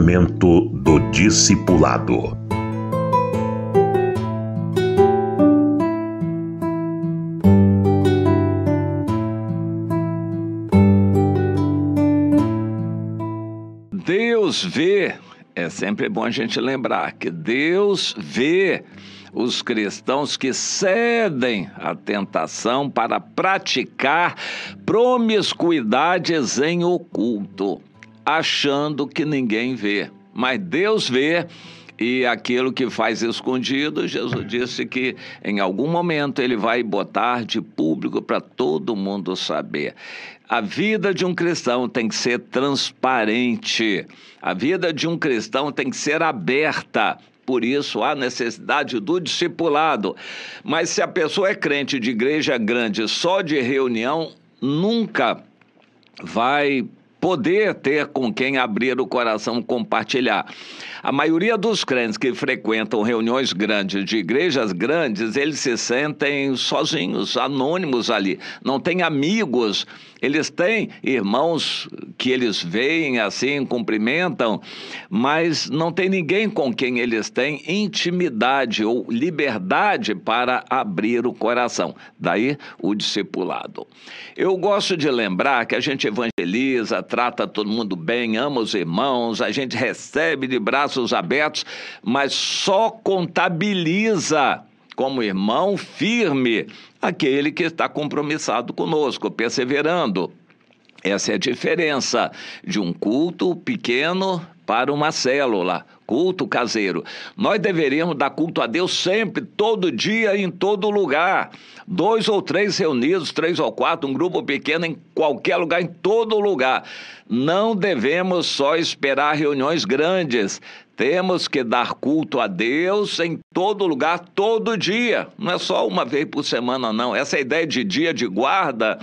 Momento do Discipulado. Deus vê, é sempre bom a gente lembrar que Deus vê os cristãos que cedem à tentação para praticar promiscuidades em oculto, achando que ninguém vê. Mas Deus vê, e aquilo que faz escondido, Jesus disse que em algum momento ele vai botar de público para todo mundo saber. A vida de um cristão tem que ser transparente, a vida de um cristão tem que ser aberta. Por isso há necessidade do discipulado. Mas se a pessoa é crente de igreja grande, só de reunião, nunca vai poder ter com quem abrir o coração, compartilhar. A maioria dos crentes que frequentam reuniões grandes, de igrejas grandes, eles se sentem sozinhos, anônimos ali. Não têm amigos, eles têm irmãos que eles veem assim, cumprimentam, mas não tem ninguém com quem eles têm intimidade ou liberdade para abrir o coração. Daí o discipulado. Eu gosto de lembrar que a gente evangeliza, trata todo mundo bem, ama os irmãos, a gente recebe de braços abertos, mas só contabiliza como irmão firme aquele que está compromissado conosco, perseverando. Essa é a diferença de um culto pequeno para uma célula, culto caseiro. Nós deveríamos dar culto a Deus sempre, todo dia, em todo lugar. 2 ou 3 reunidos, 3 ou 4, um grupo pequeno em qualquer lugar, em todo lugar. Não devemos só esperar reuniões grandes. Temos que dar culto a Deus em todo lugar, todo dia. Não é só uma vez por semana, não. Essa ideia de dia de guarda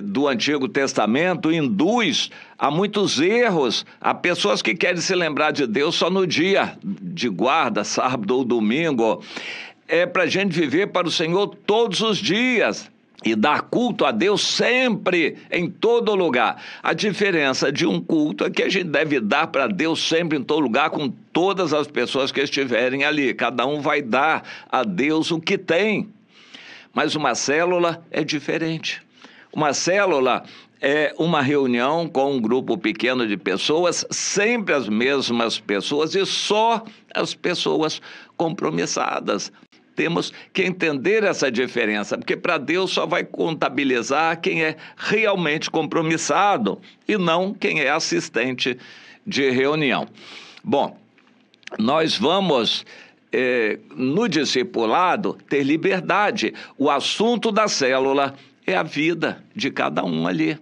do Antigo Testamento induz a muitos erros, a pessoas que querem se lembrar de Deus só no dia de guarda, sábado ou domingo. É para a gente viver para o Senhor todos os dias e dar culto a Deus sempre, em todo lugar. A diferença de um culto é que a gente deve dar para Deus sempre, em todo lugar, com todas as pessoas que estiverem ali. Cada um vai dar a Deus o que tem. Mas uma célula é diferente. Uma célula é uma reunião com um grupo pequeno de pessoas, sempre as mesmas pessoas e só as pessoas compromissadas. Temos que entender essa diferença, porque para Deus só vai contabilizar quem é realmente compromissado e não quem é assistente de reunião. Bom, nós vamos no discipulado ter liberdade. O assunto da célula é a vida de cada um ali.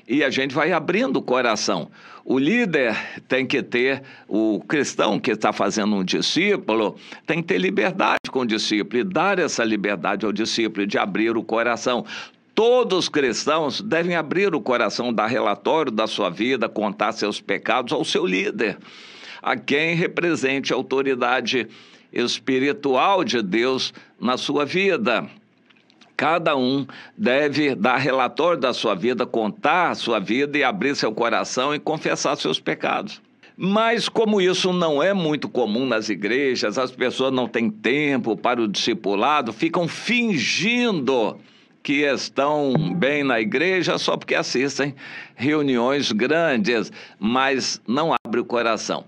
E a gente vai abrindo o coração. O líder tem que ter, o cristão que está fazendo um discípulo, tem que ter liberdade com o discípulo e dar essa liberdade ao discípulo de abrir o coração. Todos os cristãos devem abrir o coração, dar relatório da sua vida, contar seus pecados ao seu líder, a quem represente a autoridade espiritual de Deus na sua vida. Cada um deve dar relatório da sua vida, contar a sua vida e abrir seu coração e confessar seus pecados. Mas como isso não é muito comum nas igrejas, as pessoas não têm tempo para o discipulado, ficam fingindo que estão bem na igreja só porque assistem reuniões grandes, mas não abrem o coração.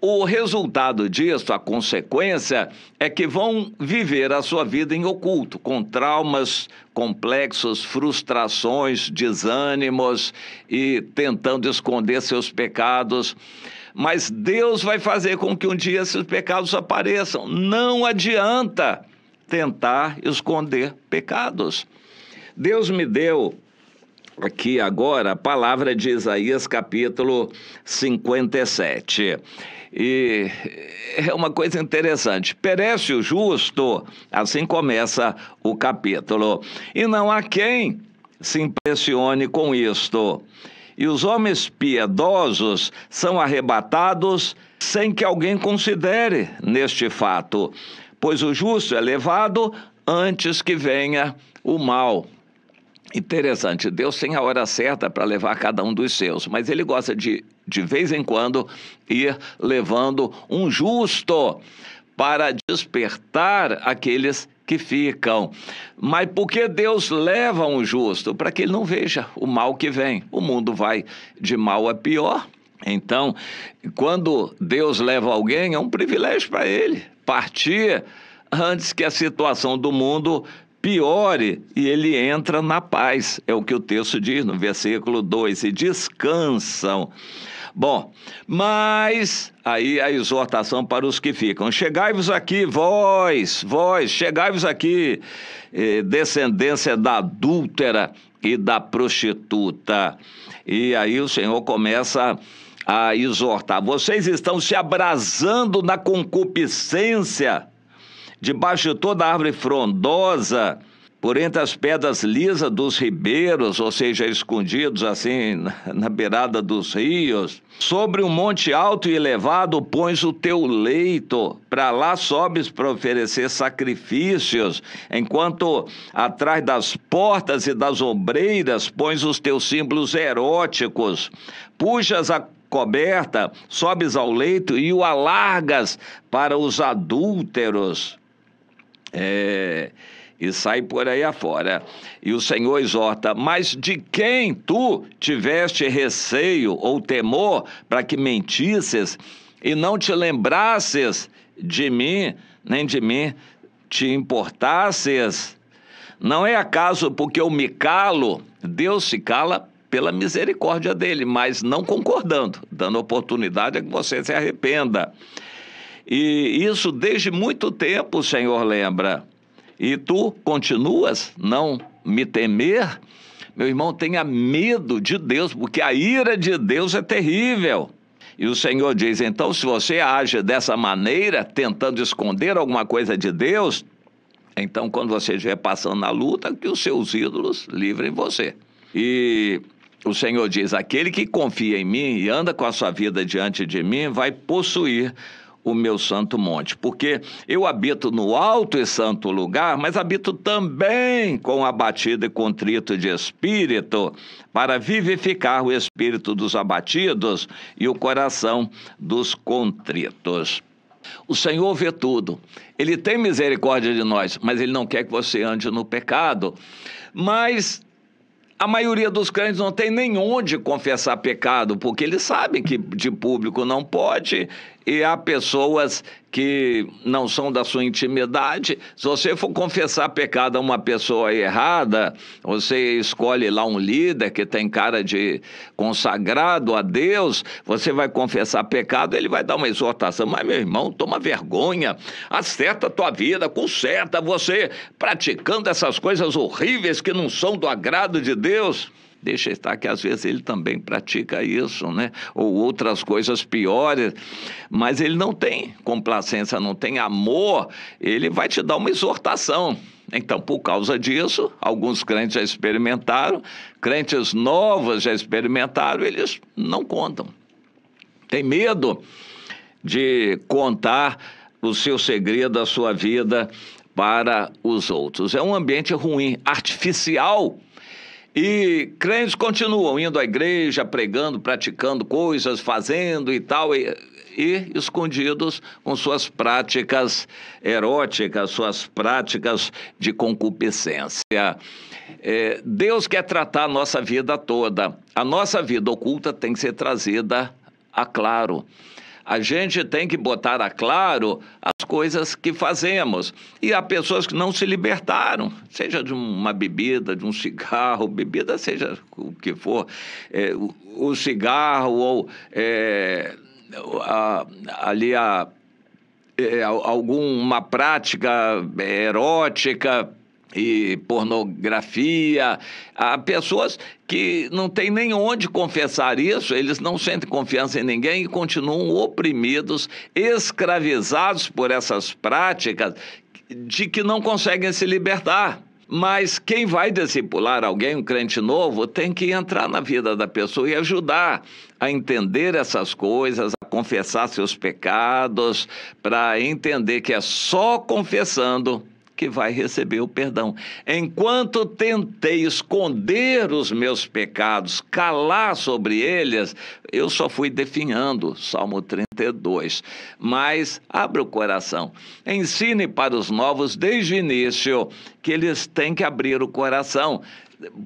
O resultado disso, a consequência, é que vão viver a sua vida em oculto, com traumas complexos, frustrações, desânimos e tentando esconder seus pecados. Mas Deus vai fazer com que um dia esses pecados apareçam. Não adianta tentar esconder pecados. Deus me deu aqui agora a palavra de Isaías capítulo 57. E é uma coisa interessante. Perece o justo, assim começa o capítulo, e não há quem se impressione com isto. E os homens piedosos são arrebatados sem que alguém considere neste fato, pois o justo é levado antes que venha o mal. Interessante, Deus tem a hora certa para levar cada um dos seus, mas ele gosta de vez em quando, ir levando um justo para despertar aqueles que ficam. Mas por que Deus leva um justo? Para que ele não veja o mal que vem. O mundo vai de mal a pior. Então, quando Deus leva alguém, é um privilégio para ele partir antes que a situação do mundo piore e ele entra na paz. É o que o texto diz no versículo 2, e descansam. Bom, mas aí a exortação para os que ficam: chegai-vos aqui, vós, chegai-vos aqui, descendência da adúltera e da prostituta. E aí o Senhor começa a exortar: vocês estão se abrasando na concupiscência, debaixo de toda árvore frondosa, por entre as pedras lisas dos ribeiros, ou seja, escondidos assim na beirada dos rios. Sobre um monte alto e elevado pões o teu leito, para lá sobes para oferecer sacrifícios, enquanto atrás das portas e das ombreiras pões os teus símbolos eróticos. Puxas a coberta, sobes ao leito e o alargas para os adúlteros. E sai por aí afora. E o Senhor exorta: mas de quem tu tiveste receio ou temor para que mentisses e não te lembrasses de mim, nem de mim te importasses? Não é acaso porque eu me calo? Deus se cala pela misericórdia dele, mas não concordando, dando oportunidade a que você se arrependa. E isso desde muito tempo o Senhor lembra. E tu continuas não me temer? Meu irmão, tenha medo de Deus, porque a ira de Deus é terrível. E o Senhor diz: então, se você age dessa maneira, tentando esconder alguma coisa de Deus, então quando você estiver passando na luta, que os seus ídolos livrem você. E o Senhor diz: aquele que confia em mim e anda com a sua vida diante de mim, vai possuir o meu santo monte, porque eu habito no alto e santo lugar, mas habito também com abatido e contrito de espírito, para vivificar o espírito dos abatidos e o coração dos contritos. O Senhor vê tudo, Ele tem misericórdia de nós, mas Ele não quer que você ande no pecado. Mas a maioria dos crentes não tem nem onde confessar pecado, porque eles sabem que de público não pode, e há pessoas que não são da sua intimidade. Se você for confessar pecado a uma pessoa errada, você escolhe lá um líder que tem cara de consagrado a Deus, você vai confessar pecado, ele vai dar uma exortação: mas meu irmão, toma vergonha, acerta a tua vida, conserta você praticando essas coisas horríveis que não são do agrado de Deus. Deixa estar que às vezes ele também pratica isso, né? Ou outras coisas piores, mas ele não tem complacência, não tem amor, ele vai te dar uma exortação. Então, por causa disso, alguns crentes já experimentaram, crentes novos já experimentaram, eles não contam. Tem medo de contar o seu segredo, a sua vida para os outros. É um ambiente ruim, artificial. E crentes continuam indo à igreja, pregando, praticando coisas, fazendo e tal, e escondidos com suas práticas eróticas, suas práticas de concupiscência. Deus quer tratar a nossa vida toda. A nossa vida oculta tem que ser trazida a claro. A gente tem que botar a claro as coisas que fazemos. E há pessoas que não se libertaram, seja de uma bebida, de um cigarro, bebida seja o que for, o cigarro ou alguma prática erótica e pornografia. Há pessoas que não têm nem onde confessar isso, eles não sentem confiança em ninguém e continuam oprimidos, escravizados por essas práticas de que não conseguem se libertar. Mas quem vai discipular alguém, um crente novo, tem que entrar na vida da pessoa e ajudar a entender essas coisas, a confessar seus pecados, para entender que é só confessando que vai receber o perdão. Enquanto tentei esconder os meus pecados, calar sobre eles, eu só fui definhando, Salmo 32. Mas abra o coração, ensine para os novos desde o início que eles têm que abrir o coração,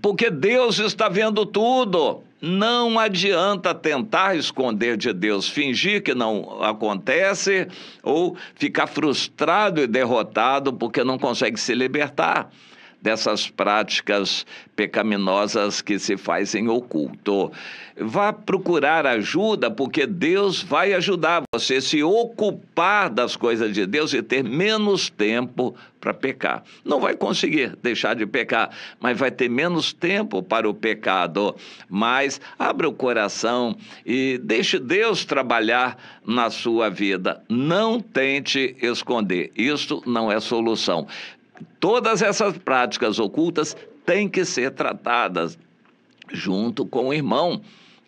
porque Deus está vendo tudo. Não adianta tentar esconder de Deus, fingir que não acontece ou ficar frustrado e derrotado porque não consegue se libertar dessas práticas pecaminosas que se fazem oculto. Vá procurar ajuda, porque Deus vai ajudar você a se ocupar das coisas de Deus e ter menos tempo para pecar. Não vai conseguir deixar de pecar, mas vai ter menos tempo para o pecado. Mas abra o coração e deixe Deus trabalhar na sua vida. Não tente esconder. Isso não é solução. Todas essas práticas ocultas têm que ser tratadas junto com o irmão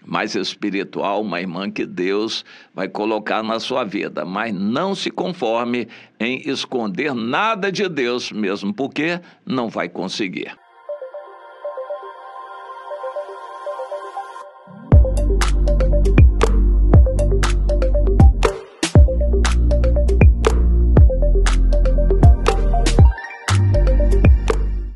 mais espiritual, uma irmã que Deus vai colocar na sua vida. Mas não se conforme em esconder nada de Deus, mesmo porque não vai conseguir.